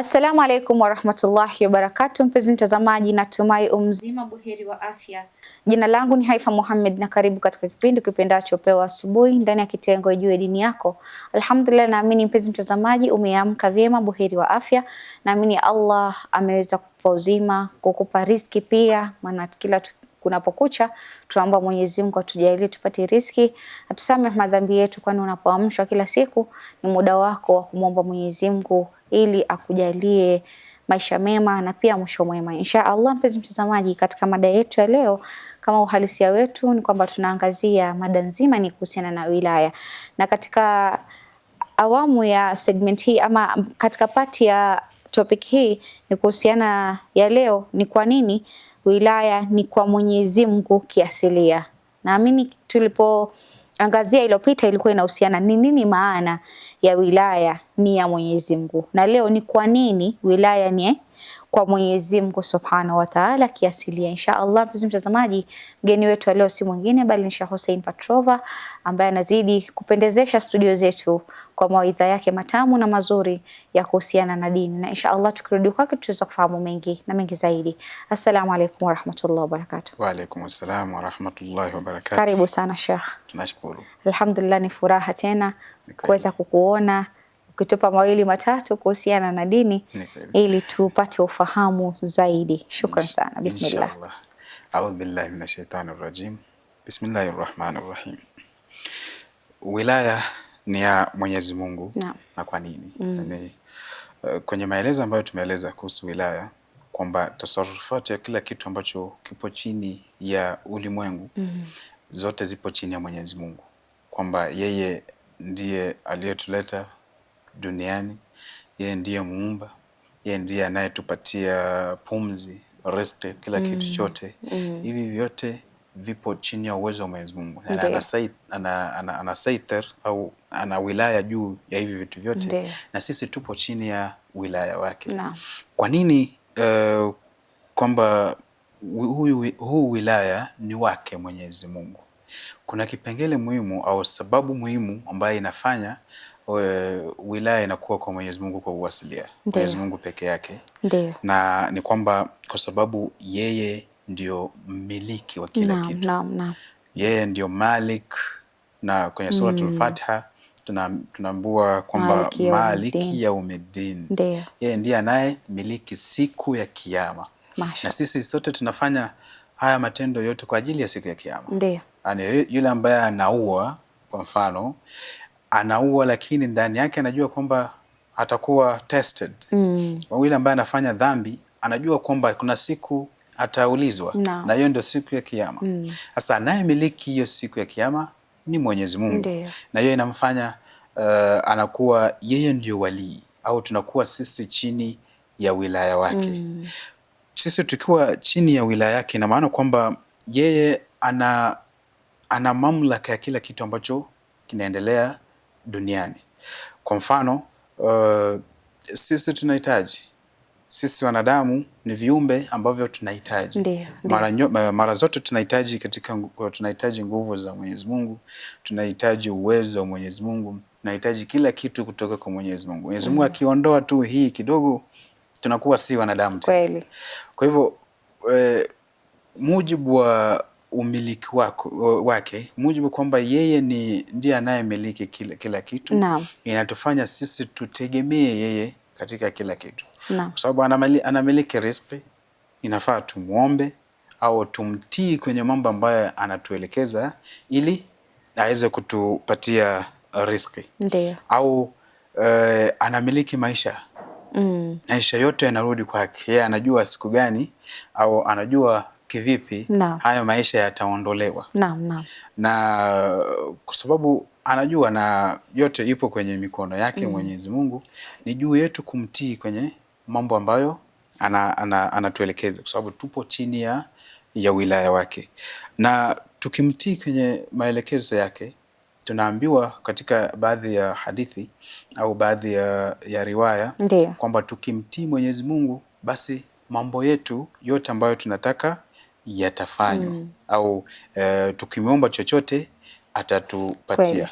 Assalamu alaikum warahmatullahi wabarakatuh. Mpenzi mtazamaji, natumai mzima buheri wa afya. Jina langu ni Haifa Muhammad na karibu katika kipindi kipendacho Pewa Asubuhi ndani ya kitengo Ijue Dini Yako. Alhamdulillah, naamini mpenzi mtazamaji umeamka vyema buheri wa afya. Naamini Allah ameweza kukupa uzima, kukupa riziki pia, maana kila kunapokucha tunaomba Mwenyezi Mungu atujalie tupate riziki, atusamehe madhambi yetu, kwani unapoamshwa kila siku ni muda wako wa kumwomba Mwenyezi Mungu ili akujalie maisha mema na pia mwisho mwema insha Allah. Mpenzi mtazamaji, katika mada yetu ya leo, kama uhalisia wetu ni kwamba tunaangazia mada nzima ni kuhusiana na wilaya, na katika awamu ya segment hii ama katika pati ya topic hii ni kuhusiana ya leo ni kwa nini wilaya ni kwa Mwenyezi Mungu kiasilia. Naamini tulipoangazia iliyopita ilikuwa inahusiana ni nini maana ya wilaya ni ya Mwenyezi Mungu, na leo ni kwa nini wilaya ni kwa Mwenyezi Mungu Subhanahu wa Ta'ala kiasilia insha Allah. Mpenzi mtazamaji, mgeni wetu leo si mwingine bali ni Sheikh Hussein Patrova ambaye anazidi kupendezesha studio zetu kwa mawaidha yake matamu na mazuri ya kuhusiana na dini, na insha Allah tukirudi kwake tutaweza kufahamu mengi na mengi zaidi. Assalamu alaykum wa rahmatullahi wa barakatuh. Wa alaykum assalam wa rahmatullahi wa barakatuh. Karibu sana Sheikh. Tunashukuru. Alhamdulillah, ni furaha tena kuweza kukuona ukitupa mawili matatu kuhusiana na dini ili tupate ufahamu zaidi. Shukran sana. Bismillah. A'udhu billahi minash shaitani rrajim. Bismillahir rahmanir rahim. Wilaya ni ya Mwenyezi Mungu. Na kwa nini? Yani, kwenye maelezo ambayo tumeeleza kuhusu wilaya kwamba tasarrufati ya kila kitu ambacho kipo chini ya ulimwengu zote zipo chini ya Mwenyezi Mungu, kwamba yeye ndiye aliyetuleta duniani, yeye ndiye muumba, yeye ndiye anayetupatia pumzi, riziki, kila kitu chote. Hivi vyote vipo chini ya uwezo wa Mwenyezi Mungu. Ana saitar au ana wilaya juu ya hivi vitu vyote. Na sisi tupo chini ya wilaya wake. Kwa nini kwamba huu wilaya ni wake Mwenyezi Mungu? Kuna kipengele muhimu au sababu muhimu ambayo inafanya wilaya inakuwa kwa Mwenyezi Mungu kwa uwasilia. Mwenyezi Mungu peke yake. Na ni kwamba kwa sababu yeye ndio mmiliki wa kila kitu. Yeye ndio Malik, na kwenye suratul Fatiha tunaambua kwamba Maliki yaumiddin. Yeye ndiye anaye miliki siku ya kiyama. Na sisi sote tunafanya haya matendo yote kwa ajili ya siku ya kiyama. Yani yule ambaye anaua, kwa mfano anaua, lakini ndani yake anajua kwamba atakuwa tested. Yule ambaye anafanya dhambi anajua kwamba kuna siku ataulizwa, na hiyo ndio siku ya kiyama. Sasa anayemiliki hiyo siku ya kiyama ni Mwenyezi Mungu. Na hiyo inamfanya anakuwa yeye ndio walii, au tunakuwa sisi chini ya wilaya wake. Sisi tukiwa chini ya wilaya yake ina maana kwamba yeye ana mamlaka ya kila kitu ambacho kinaendelea duniani. Kwa mfano sisi tunahitaji, sisi wanadamu ni viumbe ambavyo tunahitaji. Mara zote tunahitaji nguvu za Mwenyezi Mungu, tunahitaji uwezo wa Mwenyezi Mungu, tunahitaji kila kitu kutoka kwa Mwenyezi Mungu. Mwenyezi Mungu akiondoa tu hii kidogo tunakuwa si wanadamu tena. Kwa hivyo mujibu wa umiliki wake, mujibu kwamba yeye ndiye anayemiliki kila kitu, inatufanya sisi tutegemee yeye katika kila kitu. Kwa sababu anamiliki riziki, inafaa tumuombe au tumtii kwenye mambo ambayo anatuelekeza ili aweze kutupatia riziki. Au anamiliki maisha. Maisha yote yanarudi kwake. Yeye anajua siku gani au anajua kivipi hayo maisha yataondolewa. Na kwa sababu anajua na yote ipo kwenye mikono yake Mwenyezi Mungu, ni juu yetu kumtii kwenye mambo ambayo anatuelekeza, kwa sababu tupo chini ya wilaya wake. Na tukimtii kwenye maelekezo yake, tunaambiwa katika baadhi ya hadithi au baadhi ya riwaya kwamba tukimtii Mwenyezi Mungu basi mambo yetu yote ambayo tunataka yatafanywa. Au tukimwomba chochote atatupatia.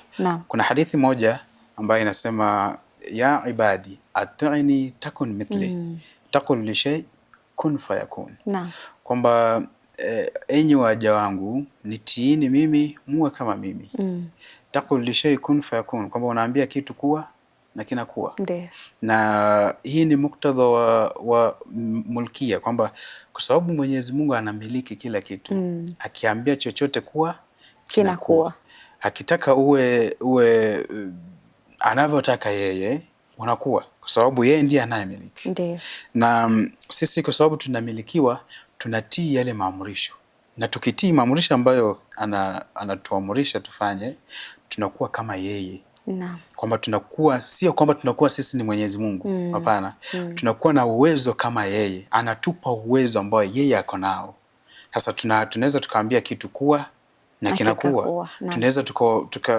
Kuna hadithi moja ambayo inasema ya ibadi at'ini takun mithli taqul li shay kun fayakun. Naam. Kwamba enyi waja wangu nitiini mimi muwe kama mimi. Taqul li shay kun fayakun, kwamba unaambia kitu kuwa na kinakuwa. Ndiyo. Na hii ni muktadha wa mulkia, kwamba kwa sababu Mwenyezi Mungu anamiliki kila kitu, akiambia chochote kuwa kinakuwa. Akitaka uwe anavyotaka yeye unakuwa, kwa sababu yeye ndiye anayemiliki. Ndiyo. Na sisi kwa sababu tunamilikiwa, tunatii yale maamrisho, na tukitii maamrisho ambayo anatuamrisha tufanye, tunakuwa kama yeye. Naam. Kwamba tunakuwa, sio kwamba tunakuwa sisi ni Mwenyezi Mungu, hapana. Tunakuwa na uwezo kama yeye, anatupa uwezo ambao yeye ako nao. Sasa tunaweza tukaambia kitu kuwa na kinakuwa. Tunaweza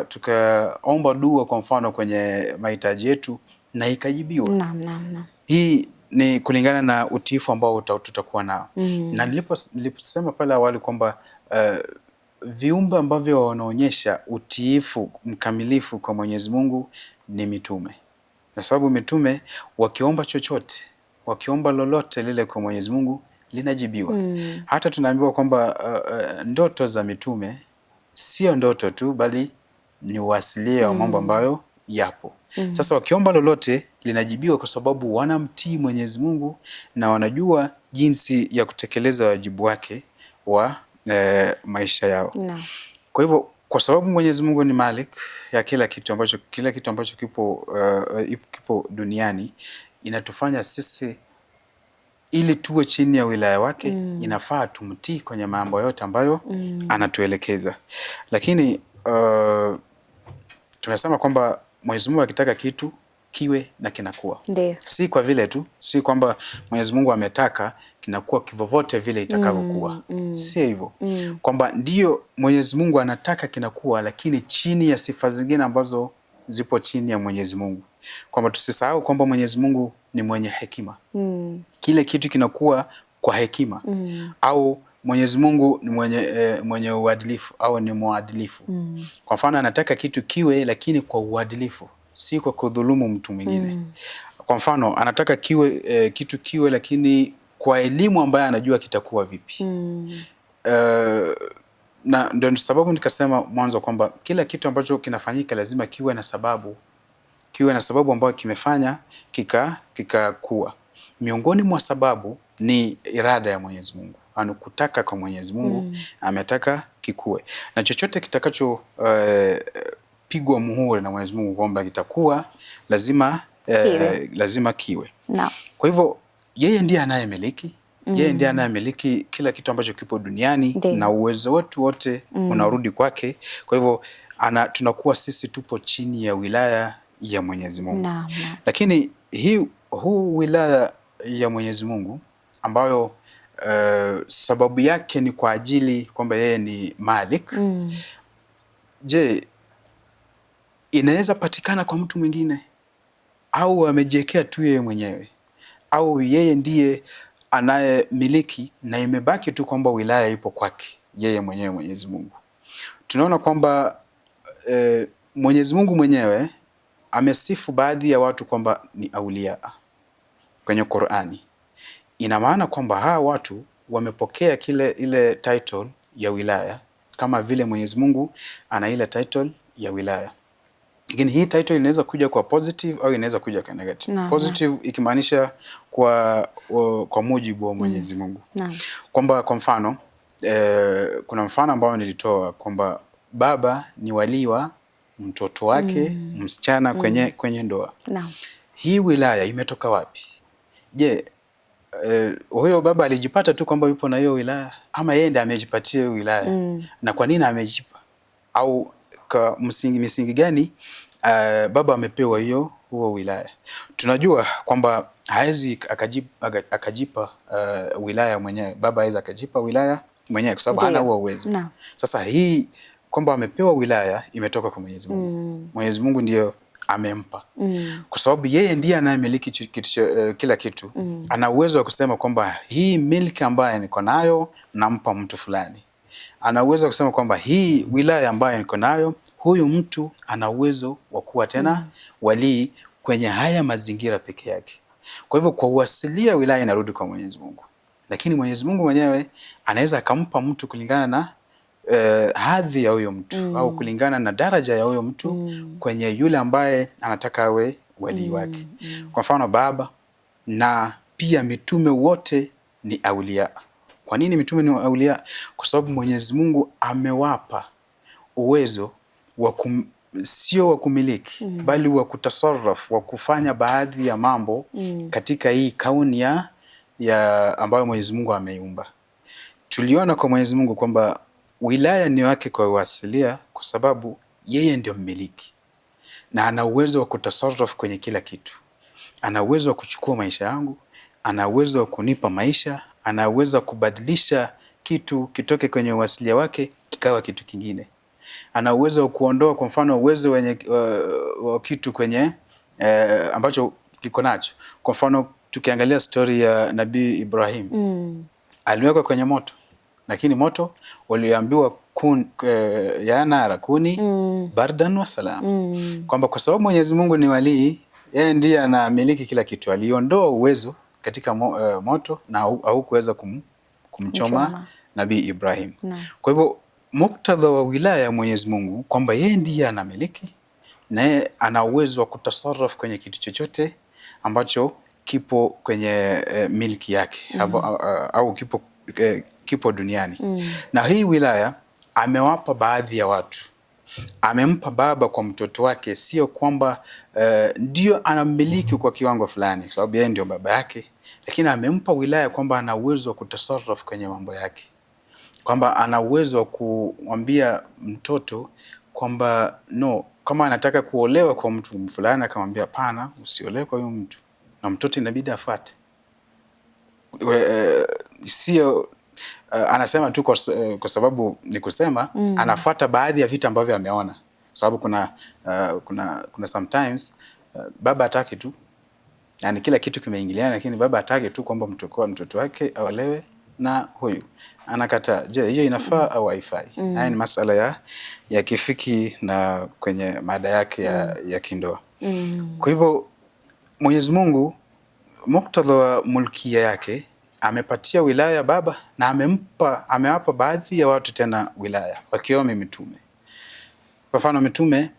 tukaomba dua kwa mfano kwenye mahitaji yetu na ikajibiwa. Naam. Hii ni kulingana na utiifu ambao tutakuwa nao. Na niliposema pale awali kwamba viumbe ambavyo wanaonyesha utiifu mkamilifu kwa Mwenyezi Mungu ni mitume. Kwa sababu mitume wakiomba chochote, wakiomba lolote lile kwa Mwenyezi Mungu linajibiwa. Hata tunaambiwa kwamba ndoto za mitume sio ndoto tu, bali ni uasilia wa mambo ambayo yapo. Sasa wakiomba lolote linajibiwa kwa sababu wanamtii Mwenyezi Mungu na wanajua jinsi ya kutekeleza wajibu wake wa maisha yao. No. Kwa hivyo kwa sababu Mwenyezi Mungu ni Malik ya kila kitu ambacho kipo duniani, inatufanya sisi ili tuwe chini ya wilaya wake, inafaa tumtii kwenye mambo yote ambayo anatuelekeza. Lakini tumesema kwamba Mwenyezi Mungu akitaka kitu kiwe na kinakuwa. Ndiyo. Si kwa vile tu, si kwamba Mwenyezi Mungu ametaka kinakuwa kivovote vile itakavyokuwa. Si hivyo. Kwamba ndio Mwenyezi Mungu anataka kinakuwa, lakini chini ya sifa zingine ambazo zipo chini ya Mwenyezi Mungu. Kwamba tusisahau kwamba Mwenyezi Mungu ni mwenye hekima. Kile kitu kinakuwa kwa hekima. Au Mwenyezi Mungu ni mwenye uadilifu au ni mwadilifu. Kwa mfano anataka kitu kiwe lakini kwa uadilifu, si kwa kudhulumu mtu mwingine. Kwa mfano anataka kitu kiwe lakini kwa elimu ambayo anajua kitakuwa vipi. Na ndio sababu nikasema mwanzo kwamba kila kitu ambacho kinafanyika lazima kiwe na sababu. Kiwe na sababu ambayo kimefanya kikakuwa. Miongoni mwa sababu ni irada ya Mwenyezi Mungu. Anakutaka kwa Mwenyezi Mungu, ametaka kikue. Na chochote kitakacho pigwa muhuri na Mwenyezi Mungu kwamba kitakuwa, lazima kiwe. No. Kwa hivyo yeye ndiye anayemiliki, yeye ndiye anayemiliki kila kitu ambacho kipo duniani. Na uwezo wetu wote unarudi kwake. Kwa hivyo tunakuwa sisi tupo chini ya wilaya ya Mwenyezi Mungu. No. Lakini huu wilaya ya Mwenyezi Mungu ambayo sababu yake ni kwa ajili kwamba yeye ni Malik. Je, inaweza patikana kwa mtu mwingine au amejiwekea tu yeye mwenyewe, au yeye ndiye anayemiliki na imebaki tu kwamba wilaya ipo kwake yeye mwenyewe Mwenyezi Mungu? Tunaona kwamba Mwenyezi Mungu mwenyewe amesifu baadhi ya watu kwamba ni aulia kwenye Qur'ani. Ina maana kwamba hawa watu wamepokea ile title ya wilaya kama vile Mwenyezi Mungu ana ile title ya wilaya. Lakini hii title inaweza kuja kwa positive au inaweza kuja kwa negative. Positive ikimaanisha kwa mujibu wa Mwenyezi Mungu. Kwamba kwa mfano kuna mfano ambao nilitoa kwamba baba ni wali wa mtoto wake msichana kwenye ndoa. Hii wilaya imetoka wapi? Je, huyo baba alijipata tu kwamba yupo na hiyo wilaya, ama yeye ndiye amejipatia hiyo wilaya? Na kwa nini amejipa? Au kwa misingi gani baba amepewa huo wilaya? Tunajua kwamba haezi akajipa wilaya mwenyewe. Baba haezi akajipa wilaya mwenyewe kwa sababu hana huo uwezo. No. Sasa hii kwamba amepewa wilaya imetoka kwa Mwenyezi Mungu. Mwenyezi Mungu ndio amempa. Kwa sababu yeye ndiye anayemiliki kila kitu. Ana uwezo wa kusema kwamba hii milki ambayo niko nayo nampa mtu fulani. Ana uwezo wa kusema kwamba hii wilaya ambayo niko nayo, huyu mtu ana uwezo wa kuwa tena wali kwenye haya mazingira peke yake. Kwa hivyo kwa uasilia wilaya inarudi kwa Mwenyezi Mungu, lakini Mwenyezi Mungu mwenyewe anaweza akampa mtu kulingana na hadhi ya huyo mtu au kulingana na daraja ya huyo mtu kwenye yule ambaye anataka awe wali wake. Kwa mfano baba na pia mitume wote ni aulia. Kwa nini mitume ni aulia? Kwa sababu Mwenyezi Mungu amewapa uwezo wa sio wa kumiliki bali wa kutasarraf, wa kufanya baadhi ya mambo katika hii kauni ya ambayo Mwenyezi Mungu ameiumba. Tuliona kwa Mwenyezi Mungu kwamba wilaya ni wake kwa uasilia kwa sababu yeye ndio mmiliki na ana uwezo wa kutasarraf kwenye kila kitu. Ana uwezo wa kuchukua maisha yangu, ana uwezo wa kunipa maisha, ana uwezo wa kubadilisha kitu kitoke kwenye uasilia wake kikawa kitu kingine. Ana uwezo wa kuondoa kwa mfano uwezo wa kitu kwenye ambacho kiko nacho. Kwa mfano tukiangalia story ya Nabii Ibrahim, aliwekwa kwenye moto, lakini moto waliambiwa ya nara kuni bardan wa salam, kwamba kwa sababu Mwenyezi Mungu ni walii, yeye ndiye anamiliki kila kitu. Aliondoa uwezo katika moto na haukuweza kumchoma Nabii Ibrahim. Kwa hivyo muktadha wa wilaya ya Mwenyezi Mungu kwamba yeye ndiye anamiliki na yeye ana uwezo wa kutasarraf kwenye kitu chochote ambacho kipo kwenye milki yake au kipo duniani. Na hii wilaya amewapa baadhi ya watu. Amempa baba kwa mtoto wake, sio kwamba ndio anamiliki kwa kiwango fulani kwa sababu yeye ndio baba yake, lakini amempa wilaya kwamba ana uwezo wa kutasarraf kwenye mambo yake, kwamba ana uwezo wa kumwambia mtoto kwamba no, kama anataka kuolewa kwa mtu fulani akamwambia hapana, usiolewe kwa huyo mtu, na mtoto inabidi afuate. Sio anasema tu kwa sababu ni kusema anafuata baadhi ya vitu ambavyo ameona, sababu kuna sometimes baba hataki tu, yani kila kitu kimeingiliana, lakini baba hataki tu kwamba mtoto wake aolewe na huyu, anakataa. Je, hiyo inafaa au haifai? Haya ni masala ya kifiki na kwenye mada yake ya kindoa. Kwa hivyo Mwenyezi Mungu muktadha wa mulkia yake amepatia wilaya baba na amewapa baadhi ya watu tena wilaya wakiwemo mitume. Kwa mfano mitume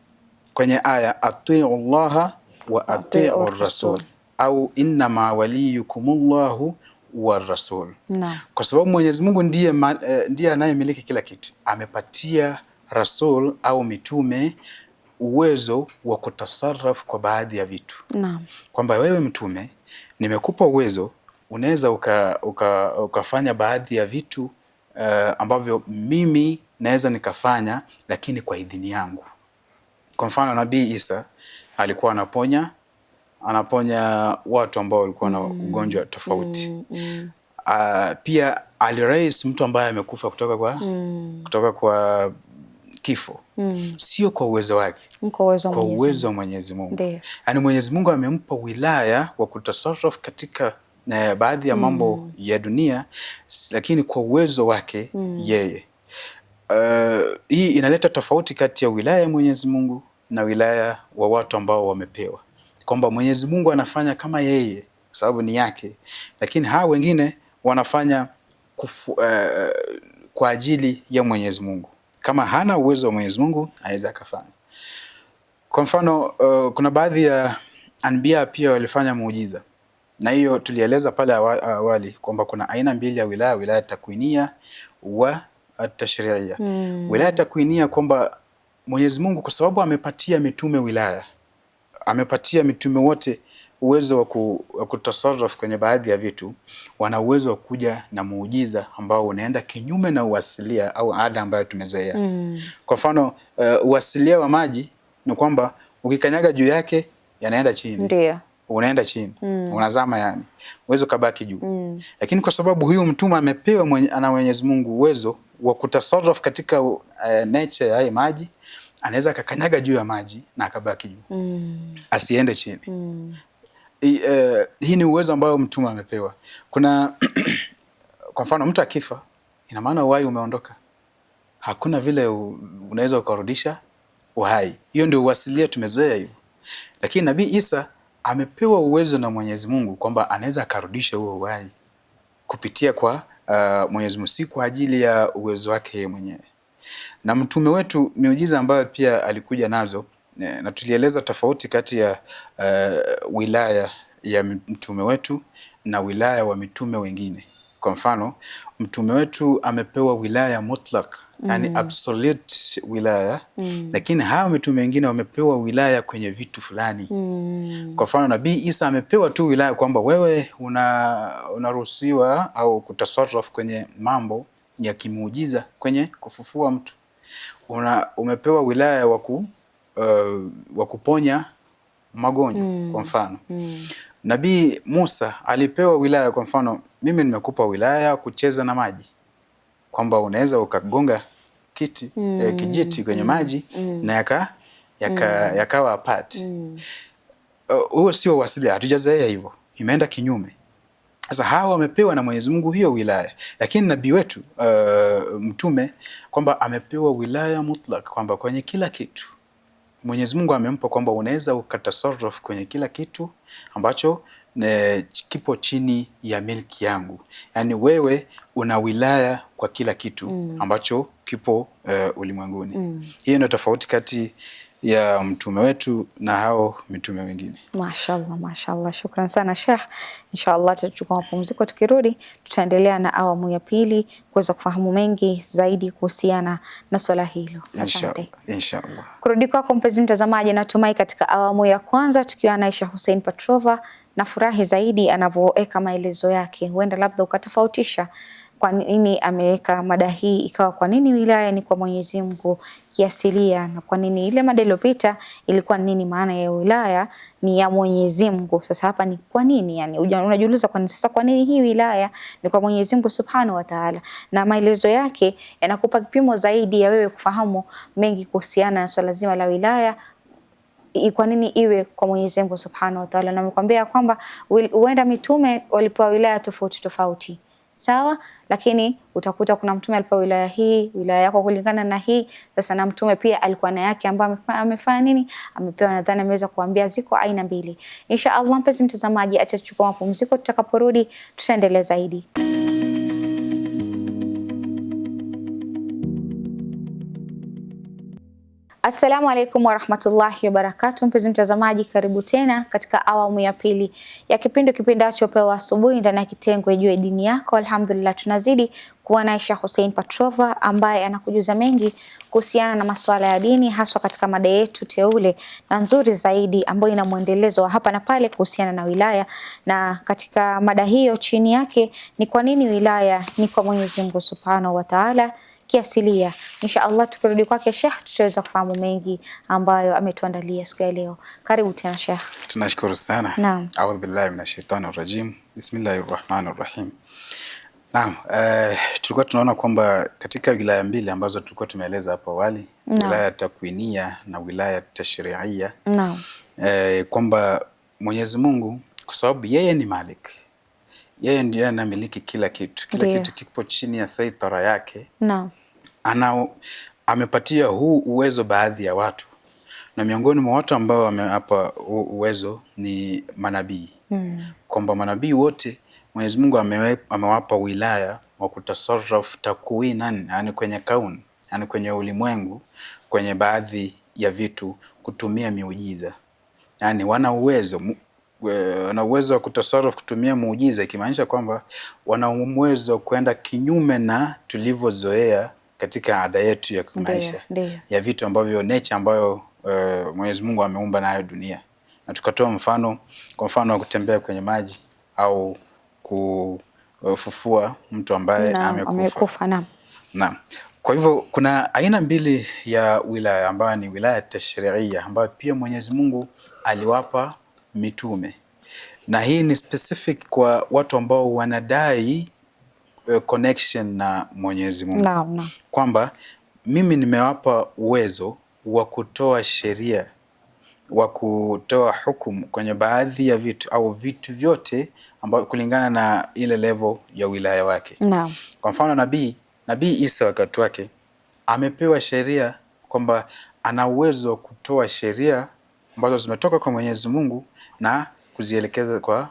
kwenye aya atiu Allaha wa atiu rasul au innama waliyukumullahu wa rasul. Kwa sababu Mwenyezi Mungu ndiye anayemiliki kila kitu, amepatia rasul au mitume uwezo wa kutasarraf kwa baadhi ya vitu. Kwamba wewe mtume nimekupa uwezo, unaweza ukafanya baadhi ya vitu ambavyo mimi naweza nikafanya, lakini kwa idhini yangu. Kwa mfano Nabii Isa alikuwa anaponya watu ambao walikuwa na ugonjwa tofauti. Pia alirais mtu ambaye amekufa kutoka kwa kifo. Sio kwa uwezo wake, kwa uwezo wa Mwenyezi Mungu. Yaani Mwenyezi Mungu amempa wilaya wa kutasarraf katika baadhi ya mambo ya dunia, lakini kwa uwezo wake yeye. Hii inaleta tofauti kati ya wilaya ya Mwenyezi Mungu na wilaya wa watu ambao wamepewa, kwamba Mwenyezi Mungu anafanya kama yeye kwa sababu ni yake, lakini hawa wengine wanafanya kwa ajili ya Mwenyezi Mungu. Kama hana uwezo wa Mwenyezi Mungu hawezi akafanya. Kwa mfano kuna baadhi ya anbiya pia walifanya muujiza, na hiyo tulieleza pale awali kwamba kuna aina mbili ya wilaya takwinia wa tashri'ia. Wilaya takwinia kwamba Mwenyezi Mungu kwa sababu amepatia mitume wilaya, amepatia mitume wote uwezo wa kutasarraf kwenye baadhi ya vitu, wana uwezo wa kuja na muujiza ambao unaenda kinyume na uasilia au ada ambayo tumezoea. Kwa mfano uasilia wa maji ni kwamba ukikanyaga juu yake yanaenda chini. Ndio. Unaenda chini. Unazama yani. Uwezo kabaki juu. Lakini kwa sababu huyu mtume amepewa na Mwenyezi Mungu uwezo wa kutasarraf katika nature ya maji, anaweza akakanyaga juu ya maji na akabaki juu. Asiende chini. Hii ni uwezo ambao mtume amepewa. Kuna kwa mfano mtu akifa, ina maana uhai umeondoka. Hakuna vile unaweza ukarudisha uhai. Hiyo ndio uasilia tumezoea hivyo. Lakini Nabii Isa amepewa uwezo na Mwenyezi Mungu kwamba anaweza akarudisha huo uhai kupitia kwa Mwenyezi Mungu, si kwa ajili ya uwezo wake yeye mwenyewe. Na mtume wetu miujiza ambayo pia alikuja nazo, na tulieleza tofauti kati ya wilaya ya mtume wetu na wilaya wa mitume wengine. Kwa mfano, mtume wetu amepewa wilaya mutlaq, yani absolute wilaya, lakini hawa mitume wengine wamepewa wilaya kwenye vitu fulani. Kwa mfano, Nabii Isa amepewa tu wilaya kwamba wewe unaruhusiwa au kutasarraf kwenye mambo ya kimuujiza, kwenye kufufua mtu. Umepewa wilaya wa kuponya magonjwa kwa mfano. Nabii Musa alipewa wilaya, kwa mfano, mimi nimekupa wilaya kucheza na maji, kwamba unaweza ukagonga kijiti kwenye maji na yakawa apart. Huo sio wasili, hatujazoea hivyo, imeenda kinyume. Sasa hawa wamepewa na Mwenyezi Mungu hiyo wilaya, lakini nabii wetu mtume kwamba amepewa wilaya mutlaq, kwamba kwenye kila kitu Mwenyezi Mungu amempa kwamba unaweza ukatasarraf kwenye kila kitu ambacho kipo chini ya milki yangu. Yani wewe una wilaya kwa kila kitu ambacho kipo ulimwenguni. Hiyo ndio tofauti kati ya mtume wetu na hao mitume wengine. Mashaallah, mashaallah. Shukran sana Sheikh. Inshallah tutachukua mapumziko, tukirudi tutaendelea na awamu ya pili kuweza kufahamu mengi zaidi kuhusiana na swala hilo. Asante. Inshallah. Kurudi kwako mpenzi mtazamaji, natumai katika awamu ya kwanza tukiwa na Aisha Hussein Petrova na furahi zaidi anavyoweka maelezo yake, huenda labda ukatofautisha kwa nini ameweka mada hii ikawa kwa nini wilaya ni kwa Mwenyezi Mungu kiasilia, na kwa nini ile mada iliyopita ilikuwa nini maana ya wilaya ni ya Mwenyezi Mungu. Sasa hapa ni kwa nini, yani unajiuliza kwa nini hii wilaya ni kwa Mwenyezi Mungu Subhanahu wa Ta'ala, na maelezo yake yanakupa kipimo zaidi ya wewe kufahamu mengi kuhusiana na swala zima la wilaya, kwa nini iwe kwa Mwenyezi Mungu Subhanahu wa Ta'ala. Na nimekwambia kwamba huenda mitume walipewa wilaya tofauti tofauti, sawa, lakini utakuta kuna mtume alipewa wilaya hii, wilaya yako kulingana na hii. Sasa na mtume pia alikuwa na yake ambayo amefanya nini, amepewa. Nadhani ameweza kuambia ziko aina mbili. Inshallah mpenzi mtazamaji, acha tuchukue mapumziko, tutakaporudi tutaendelea zaidi. Assalamu alaikum warahmatullahi wabarakatuh. Mpenzi mtazamaji, karibu tena katika awamu ya pili ya kipindi kipendacho Pewa Asubuhi ndani ya kitengo Ijue Dini Yako. Alhamdulillah, tunazidi kuwa na Aisha Hussein Petrova ambaye anakujuza mengi kuhusiana na masuala ya dini, haswa katika mada yetu teule na nzuri zaidi ambayo ina mwendelezo hapa na pale kuhusiana na wilaya. Na katika mada hiyo chini yake ni kwa nini wilaya ni kwa Mwenyezi Mungu Subhanahu wa Ta'ala kiasilia. Inshallah tukirudi kwake Sheikh tutaweza kufahamu mengi ambayo ametuandalia siku ya leo. Karibu tena Sheikh. Tunashukuru sana. Naam. A'udhu billahi minash shaitanir rajim. Bismillahir rahmanir rahim. Naam, tulikuwa tunaona kwamba katika wilaya mbili ambazo tulikuwa tumeeleza hapo awali, wilaya takwinia na wilaya tashri'ia. Naam. Kwamba Mwenyezi Mungu kwa sababu yeye ni Malik, yeye ndiye anamiliki kila kitu. Kila kitu kipo chini ya saitara yake. Naam. Amepatia huu uwezo baadhi ya watu, na miongoni mwa watu ambao amewapa uwezo ni manabii. Kwamba manabii wote Mwenyezi Mungu amewapa wilaya wa kutasarraf takwinan, yani kwenye kaun, yani kwenye ulimwengu, kwenye baadhi ya vitu kutumia miujiza. Yani wana uwezo wa kutasarraf kutumia muujiza, ikimaanisha kwamba wana uwezo kwenda kinyume na tulivyozoea katika ada yetu ya maisha ya vitu ambavyo nature ambayo Mwenyezi Mungu ameumba nayo dunia. Na tukatoa mfano, kwa mfano wa kutembea kwenye maji au kufufua mtu ambaye amekufa. Naam. Kwa hivyo kuna aina mbili ya wilaya ambayo ni wilaya tashri'ia ambayo pia Mwenyezi Mungu aliwapa mitume, na hii ni specific kwa watu ambao wanadai connection na Mwenyezi Mungu. Naam. Kwamba mimi nimewapa uwezo wa kutoa sheria, wa kutoa hukumu kwenye baadhi ya vitu au vitu vyote ambao kulingana na ile level ya wilaya wake. Naam. Kwa mfano Nabii Isa wakati wake amepewa sheria kwamba ana uwezo wa kutoa sheria ambazo zimetoka kwa Mwenyezi Mungu, na kuzielekeza kwa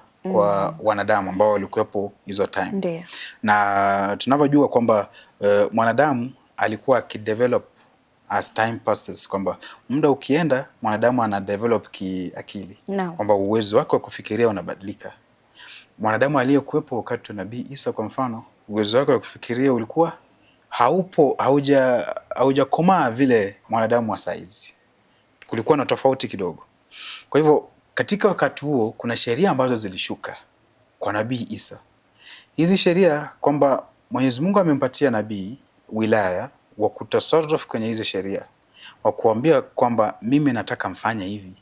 wanadamu ambao walikuwepo hizo time. Ndiyo. Na tunavyojua kwamba mwanadamu alikuwa akidevelop as time passes, kwamba muda ukienda mwanadamu ana develop kiakili, kwamba uwezo wake wa kufikiria unabadilika. Mwanadamu aliyekuwepo wakati wa Nabii Isa kwa mfano, uwezo wake wa kufikiria ulikuwa haujakomaa vile mwanadamu wa saizi. Kulikuwa na tofauti kidogo. Kwa hivyo katika wakati huo kuna sheria ambazo zilishuka kwa Nabii Isa. Hizi sheria kwamba Mwenyezi Mungu amempatia nabii wilaya wa kutasarruf kwenye hizi sheria, wa kuambia kwamba mimi nataka mfanye hivi,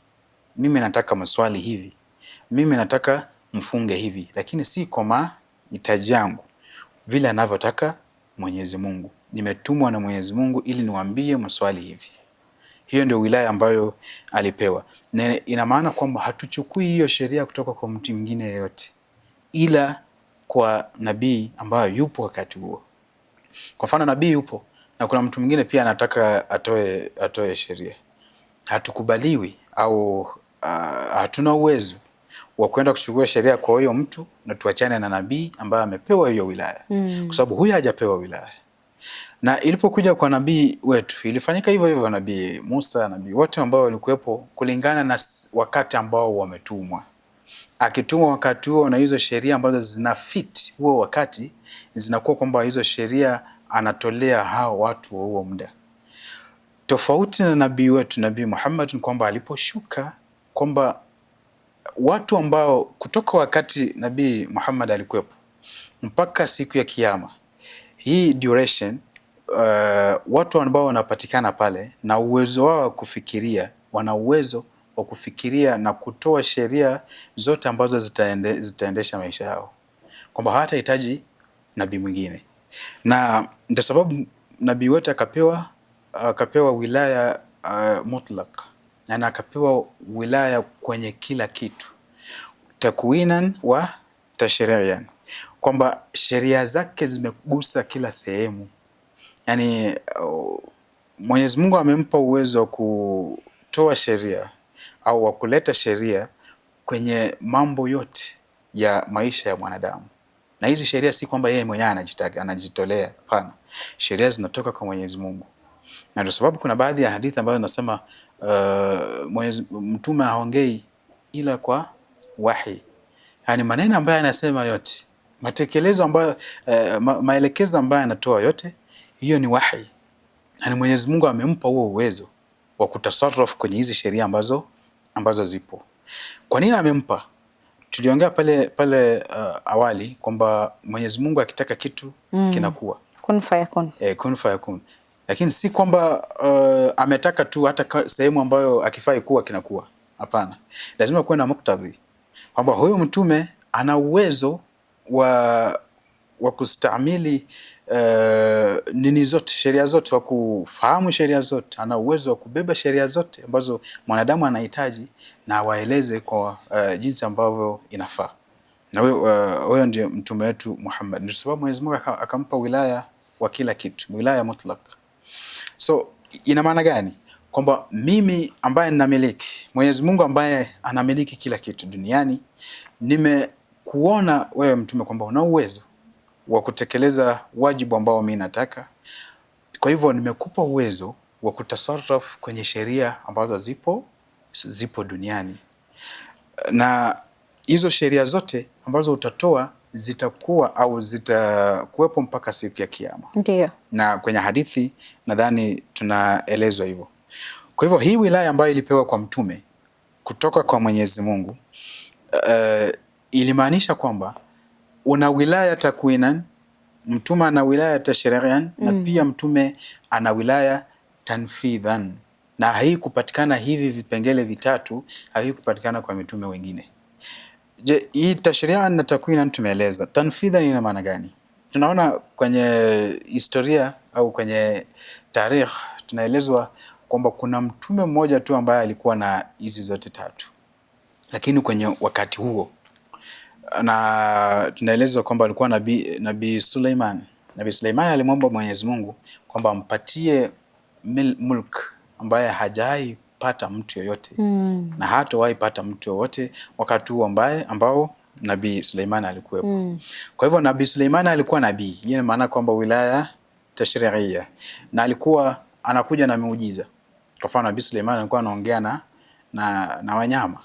mimi nataka maswali hivi, mimi nataka mfunge hivi, lakini si kwa mahitaji yangu vile anavyotaka Mwenyezi Mungu. Nimetumwa na Mwenyezi Mungu ili niwaambie maswali hivi. Hiyo ndio wilaya ambayo alipewa. Na ina maana kwamba hatuchukui hiyo sheria kutoka kwa mtu mwingine yeyote, ila kwa nabii ambayo yupo wakati huo. Kwa mfano nabii yupo na kuna mtu mwingine pia anataka atoe sheria. Hatukubaliwi au hatuna uwezo wa kwenda kuchukua sheria kwa huyo mtu na tuachane na nabii ambaye amepewa hiyo wilaya. Kwa sababu huyo hajapewa wilaya. Na ilipokuja kwa nabii wetu ilifanyika hivyo hivyo, nabii Musa, nabii wote ambao walikuwepo kulingana na wakati ambao wametumwa. Akitumwa wakati huo na hizo sheria ambazo zina fit huo wakati, zinakuwa kwamba hizo sheria anatolea hao watu wa huo muda. Tofauti na nabii wetu Nabii Muhammad kwamba aliposhuka kwamba watu ambao kutoka wakati Nabii Muhammad alikuwepo mpaka siku ya Kiyama, hii duration watu ambao wanapatikana pale na uwezo wao wa kufikiria, wana uwezo wa kufikiria na kutoa sheria zote ambazo zitaendesha maisha yao, kwamba hawatahitaji nabii mwingine. Na ndio sababu nabii wetu akapewa wilaya mutlaq, na akapewa wilaya kwenye kila kitu, takwinan wa tashri'an, kwamba sheria zake zimegusa kila sehemu. Yani Mwenyezi Mungu amempa uwezo wa kutoa sheria au wa kuleta sheria kwenye mambo yote ya maisha ya mwanadamu. Na hizi sheria si kwamba yeye mwenyewe anajitolea, hapana. Sheria zinatoka kwa Mwenyezi Mungu. Na ndio sababu kuna baadhi ya hadithi ambazo nasema mtume haongei ila kwa wahi. Yani maneno ambayo anasema yote, matekelezo ambayo maelekezo ambayo anatoa yote, hiyo ni wahi. Yani Mwenyezi Mungu amempa huo uwezo wa kutasarruf kwenye hizi sheria ambazo zipo. Kwa nini amempa? Tuliongea pale awali kwamba Mwenyezi Mungu akitaka kitu kinakuwa. Kun fayakun. Kun fayakun. Lakini si kwamba ametaka tu hata sehemu ambayo akifai kuwa kinakuwa. Hapana. Lazima kuwe na muktadhi. Kwamba huyo mtume ana uwezo wa kustahimili nini zote, sheria zote, wa kufahamu sheria zote, ana uwezo wa kubeba sheria zote ambazo mwanadamu anahitaji na waeleze kwa jinsi ambavyo inafaa. Na huyo ndio mtume wetu Muhammad. Ndio sababu Mwenyezi Mungu akampa wilaya wa kila kitu, wilaya mutlaq. So ina maana gani? Kwamba mimi ambaye ninamiliki, Mwenyezi Mungu ambaye anamiliki kila kitu duniani, nimekuona wewe mtume kwamba una uwezo wa kutekeleza wajibu ambao mimi nataka. Kwa hivyo nimekupa uwezo wa kutasarraf kwenye sheria ambazo zipo duniani. Na hizo sheria zote ambazo utatoa zitakuwa au zitakuwepo mpaka siku ya Kiyama. Ndiyo. Na kwenye hadithi nadhani tunaelezwa hivyo. Kwa hivyo hii wilaya ambayo ilipewa kwa mtume kutoka kwa Mwenyezi Mungu ilimaanisha kwamba una wilaya takwinan, mtume ana wilaya tashri'an, na pia mtume ana wilaya tanfidhan. Na haikupatikana hivi vipengele vitatu, haikupatikana kwa mitume wengine. Je, hii tashri'an na takwinan tumeeleza. Tanfidhan ina maana gani? Tunaona kwenye historia au kwenye tarikh tunaelezwa kwamba kuna mtume mmoja tu ambaye alikuwa na hizi zote tatu. Lakini kwenye wakati huo, na tunaelezwa kwamba alikuwa Nabii Suleiman. Nabii Suleiman alimwomba Mwenyezi Mungu kwamba ampatie mulk ambaye hajai pata mtu yoyote na hatawahi pata mtu yoyote wakati huo ambao Nabii Suleiman alikuwepo. Kwa hivyo Nabii Suleiman alikuwa nabii. Hii ina maana kwamba wilaya tashri'iyya, na alikuwa anakuja na miujiza. Kwa mfano Nabii Suleiman alikuwa anaongea na wanyama.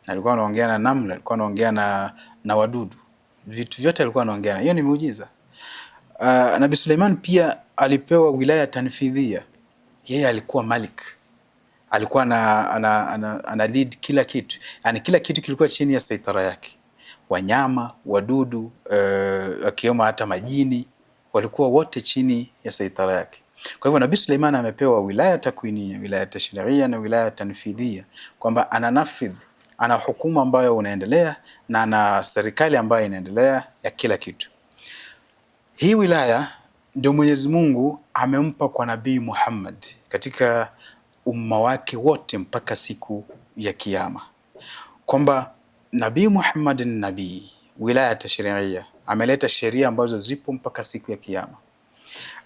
Alikuwa anaongea na namla, alikuwa anaongea na wadudu. Vitu vyote alikuwa anaongea. Hiyo ni miujiza. Nabii Suleiman pia alipewa wilaya tanfidhia. Yeye alikuwa malik. Alikuwa ana lead kila kitu. Yaani kila kitu kilikuwa chini ya saitara yake. Wanyama, wadudu, akiwemo hata majini walikuwa wote chini ya saitara yake. Kwa hivyo Nabii Suleiman amepewa wilaya takwinia, wilaya tashri'iyya na wilaya tanfidhia, kwamba ananafidh, ana hukumu ambayo unaendelea na ana serikali ambayo inaendelea ya kila kitu. Hii wilaya ndio Mwenyezi Mungu amempa kwa Nabii Muhammad katika umma wake wote mpaka siku ya Kiyama, kwamba Nabii Muhammad ni nabii, wilaya tashri'iyya, ameleta sheria ambazo zipo mpaka siku ya Kiyama.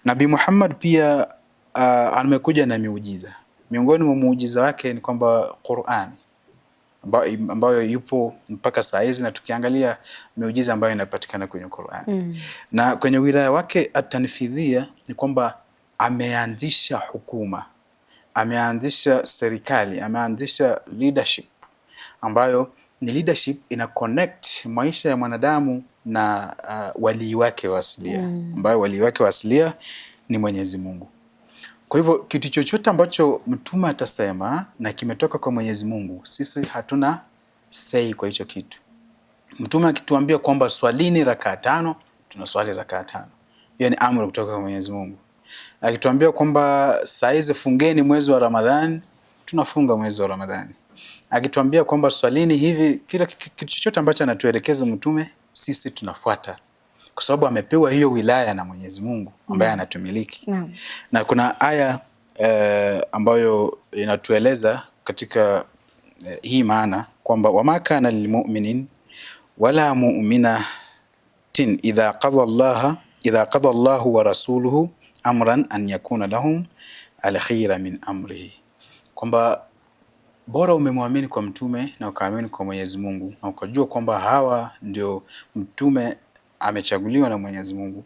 Nabii Muhammad pia amekuja na miujiza. Miongoni mwa muujiza wake ni kwamba Qur'an ambayo yupo mpaka saa hizi, na tukiangalia miujiza ambayo inapatikana kwenye Qur'an. Na kwenye wilaya wake at-tanfidhia ni kwamba ameanzisha hukuma, ameanzisha serikali, ameanzisha leadership ambayo ni leadership ina connect maisha ya mwanadamu na walii wake wa asilia, ambayo walii wake wa asilia ni Mwenyezi Mungu. Kwa hivyo kitu chochote ambacho mtume atasema na kimetoka kwa Mwenyezi Mungu, sisi hatuna say kwa hicho kitu. Mtume akituambia kwamba swalini rakaa 5, tunaswali rakaa 5. Hiyo ni amri kutoka kwa Mwenyezi Mungu. Akituambia kwamba saizi fungeni mwezi wa Ramadhani, tunafunga mwezi wa Ramadhani. Akituambia kwamba swalini hivi, kila kitu chochote ambacho anatuelekeza mtume, sisi tunafuata, kwa sababu amepewa hiyo wilaya na Mwenyezi Mungu ambaye anatumiliki. Na kuna aya ambayo inatueleza katika hii maana kwamba wama kana lilmu'minin wala mu'minatin idha qada Allahu wa rasuluhu amran an yakuna lahum al-khayra min amrihi, kwamba bora umemwamini kwa mtume na ukaamini kwa Mwenyezi Mungu na ukajua kwamba hawa ndio mtume amechaguliwa na Mwenyezi Mungu.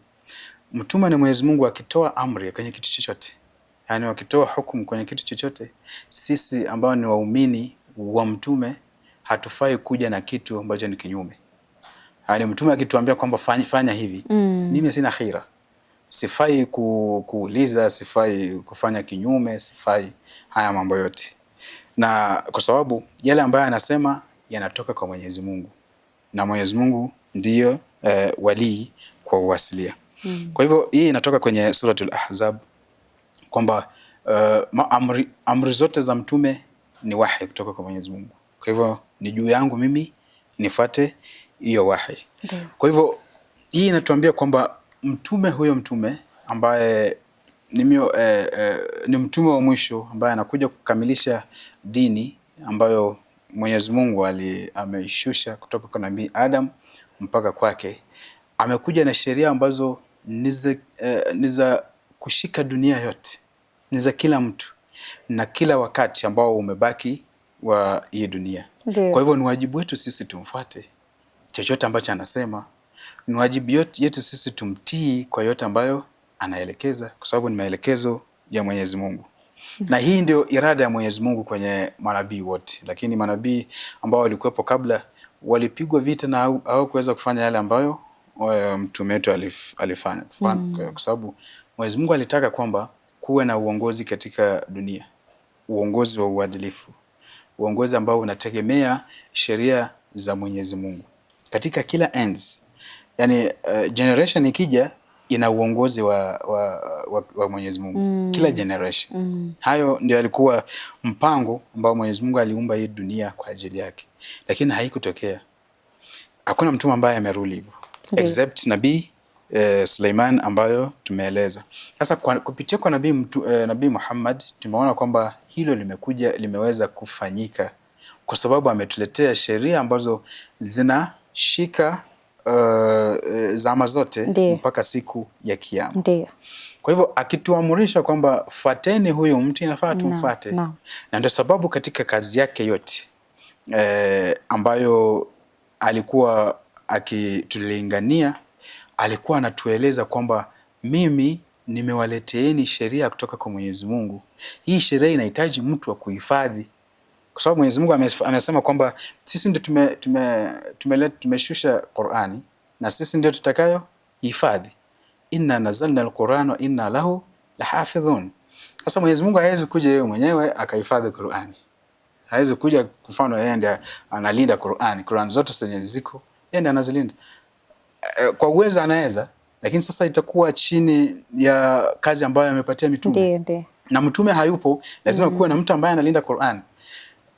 Mtume na Mwenyezi Mungu akitoa amri kwenye kitu chochote, yani wakitoa hukumu kwenye kitu chochote, sisi ambao ni waumini wa mtume hatufai kuja na kitu ambacho ni kinyume. Yani mtume akituambia kwamba fanya hivi, mimi sina khira, sifai kuuliza, sifai kufanya kinyume, sifai haya mambo yote. Na kwa sababu yale ambayo anasema yanatoka kwa Mwenyezi Mungu, na Mwenyezi Mungu ndiyo walii kwa uasilia. Kwa hivyo hii inatoka kwenye Suratul Ahzab kwamba amri zote za mtume ni wahi kutoka kwa Mwenyezi Mungu. Kwa hivyo ni juu yangu mimi nifuate hiyo wahi. Kwa hivyo hii inatuambia kwamba huyo mtume ambaye ni mtume wa mwisho ambaye anakuja kukamilisha dini ambayo Mwenyezi Mungu ameishusha kutoka kwa Nabii Adam mpaka kwake, amekuja na sheria ambazo ni za kushika dunia yote, ni za kila mtu na kila wakati ambao umebaki wa hii dunia. Kwa hivyo ni wajibu wetu sisi tumfuate chochote ambacho anasema, ni wajibu yetu sisi tumtii kwa yote ambayo anaelekeza, kwa sababu ni maelekezo ya Mwenyezi Mungu. Na hii ndio irada ya Mwenyezi Mungu kwenye manabii wote. Lakini manabii ambao walikuwepo kabla walipigwa vita na hawakuweza kufanya yale ambayo mtume wetu alifanya. Kwa sababu Mwenyezi Mungu alitaka kwamba kuwe na uongozi katika dunia, uongozi wa uadilifu, uongozi ambao unategemea sheria za Mwenyezi Mungu katika kila enzi. Yani generation ikija ina uongozi wa Mwenyezi Mungu kila generation. Hayo ndio alikuwa mpango ambao Mwenyezi Mungu aliumba hii dunia kwa ajili yake, lakini haikutokea. Hakuna mtu ambaye ameruli hivyo except Nabii Suleiman ambayo tumeeleza. Sasa kupitia kwa Nabii Muhammad tumeona kwamba hilo limeweza kufanyika kwa sababu ametuletea sheria ambazo zinashika zama zote mpaka siku ya Kiyama. Kwa hivyo akituamurisha kwamba fuateni huyu mtu, inafaa tumfuate. Na ndio sababu katika kazi yake yote ambayo alikuwa akitulingania, alikuwa anatueleza kwamba mimi nimewaleteeni sheria kutoka kwa Mwenyezi Mungu. Hii sheria inahitaji mtu wa kuhifadhi, kwa sababu Mwenyezi Mungu amesema kwamba sisi ndio tumeshusha Qur'ani na sisi ndio tutakayo hifadhi. Inna nazalna al-Qur'ana wa inna lahu lahafidhun. Sasa Mwenyezi Mungu hawezi kuja yeye mwenyewe akahifadhi Qur'ani. Hawezi kuja mfano yeye ndiye analinda Qur'ani. Qur'an zote zenye ziko yeye ndiye anazilinda. Kwa uwezo anaweza, lakini sasa itakuwa chini ya kazi ambayo amepatia mitume. Ndiyo. Na mtume hayupo, lazima kuwe na mtu ambaye analinda Qur'ani.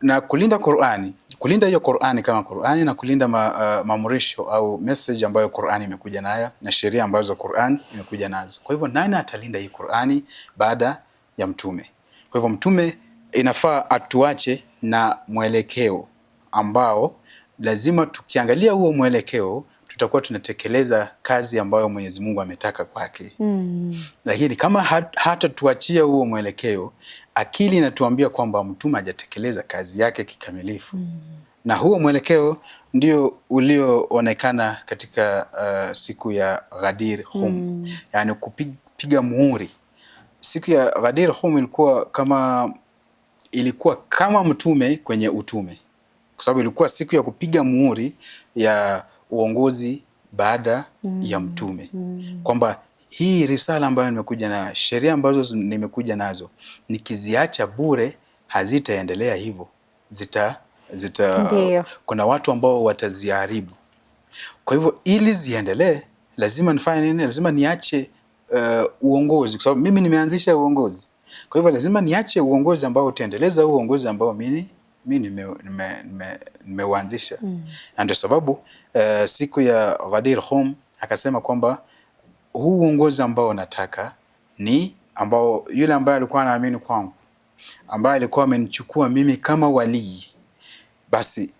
Na kulinda Qur'ani, kulinda hiyo Qur'ani kama Qur'ani, na kulinda maamurisho au message ambayo Qur'ani imekuja nayo na sheria ambazo Qur'ani imekuja nazo. Kwa hivyo nani atalinda hii Qur'ani baada ya mtume? Kwa hivyo mtume inafaa atuache na mwelekeo ambao lazima tukiangalia huo mwelekeo tutakuwa tunatekeleza kazi ambayo Mwenyezi Mungu ametaka kwake. Lakini kama hata tuachia huo mwelekeo, akili inatuambia kwamba mtume hajatekeleza kazi yake kikamilifu. Na huo mwelekeo ndio ulioonekana katika siku ya Ghadir Hum. Yani kupiga muhuri. Siku ya Ghadir Hum ilikuwa kama mtume kwenye utume, kwa sababu ilikuwa siku ya kupiga muhuri ya uongozi baada ya mtume. Kwamba hii risala ambayo nimekuja na sheria ambazo nimekuja nazo nikiziacha bure hazitaendelea hivyo, kuna watu ambao wataziharibu. Kwa hivyo ili ziendelee lazima nifanye nini? Lazima niache uongozi, kwa sababu mimi nimeanzisha uongozi. Kwa hivyo lazima niache uongozi ambao utaendeleza uongozi ambao mimi nimeuanzisha. Na ndio sababu siku ya Ghadir Hum akasema kwamba huu uongozi ambao nataka ni ambao yule ambaye alikuwa anaamini kwangu, ambaye alikuwa amenichukua mimi kama walii, basi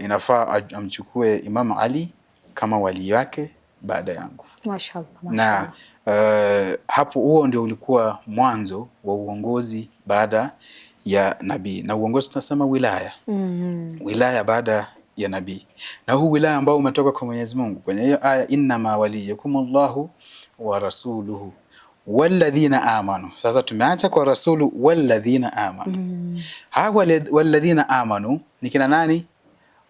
inafaa amchukue Imam Ali kama walii wake baada yangu. Mashaallah. Na hapo huo ndio ulikuwa mwanzo wa uongozi baada ya nabii. Na uongozi tunasema wilaya. Wilaya baada ya nabii. Na huu wilaya ambao umetoka kwa Mwenyezi Mungu kwenye hiyo aya, innama waliyukumullahu wa rasuluhu walladhina amanu. Sasa tumeacha kwa rasulu walladhina amanu. Hawa walladhina amanu ni kina nani?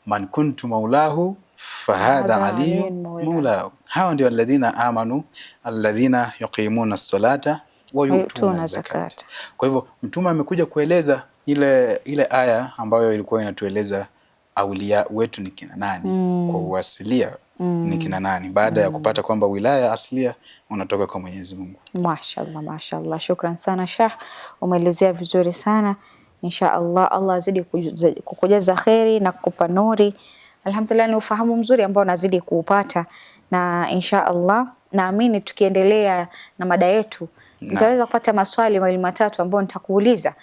Man kuntu maulahu fahadha aliyu maulahu. Hawa ndio alladhina amanu alladhina yuqimuna as-salata wa yutuna zakata. Kwa hivyo mtume amekuja kueleza ile aya ambayo ilikuwa inatueleza aulia wetu ni kina nani, kwa uasilia ni kina nani, baada ya kupata kwamba wilaya aslia unatoka kwa Mwenyezi Mungu. Mashaallah, mashaallah. Shukran sana Sheikh, umeelezea vizuri sana. Inshallah Allah azidi kukujaza kheri na kukupa nuri. Alhamdulillah, ni ufahamu mzuri ambao nazidi kuupata, na inshallah naamini tukiendelea na mada yetu nitaweza kupata maswali mawili matatu ambayo nitakuuliza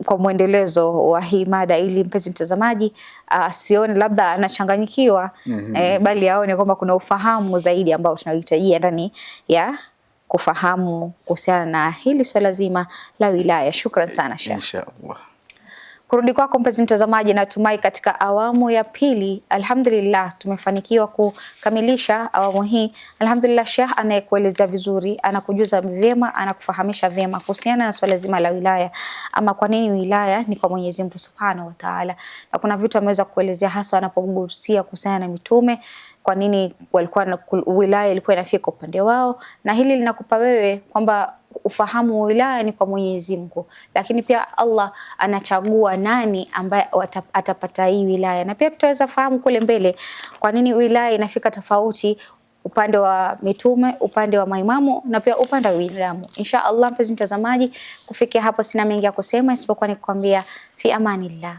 kwa mwendelezo wa hii mada, ili mpenzi mtazamaji asione labda anachanganyikiwa, bali aone kwamba kuna ufahamu zaidi ambao tunahitajia ndani ya kufahamu kuhusiana na hili swala zima la wilaya. Shukran sana Sheikh. Inshallah. Kurudi kwako mpenzi mtazamaji, natumai katika awamu ya pili alhamdulillah tumefanikiwa kukamilisha awamu hii. Alhamdulillah, Sheikh anayekueleza vizuri, anakujuza vyema, anakufahamisha vyema kuhusiana na swala zima la wilaya, ama kwa nini wilaya ni kwa Mwenyezi Mungu Subhanahu wa Ta'ala. Na kuna vitu ameweza kuelezea hasa anapogusia kuhusiana na mitume, kwa nini walikuwa wilaya ilikuwa inafika upande wao, na hili linakupa wewe kwamba ufahamu wa wilaya ni kwa Mwenyezi Mungu, lakini pia Allah anachagua nani ambaye atapata hii wilaya. Na pia tutaweza fahamu kule mbele kwa nini wilaya inafika tofauti, upande wa mitume, upande wa maimamu, na pia upande wa Uislamu. Insha Allah mpenzi mtazamaji, kufikia hapo sina mengi ya kusema isipokuwa ni kukwambia fi amanillah.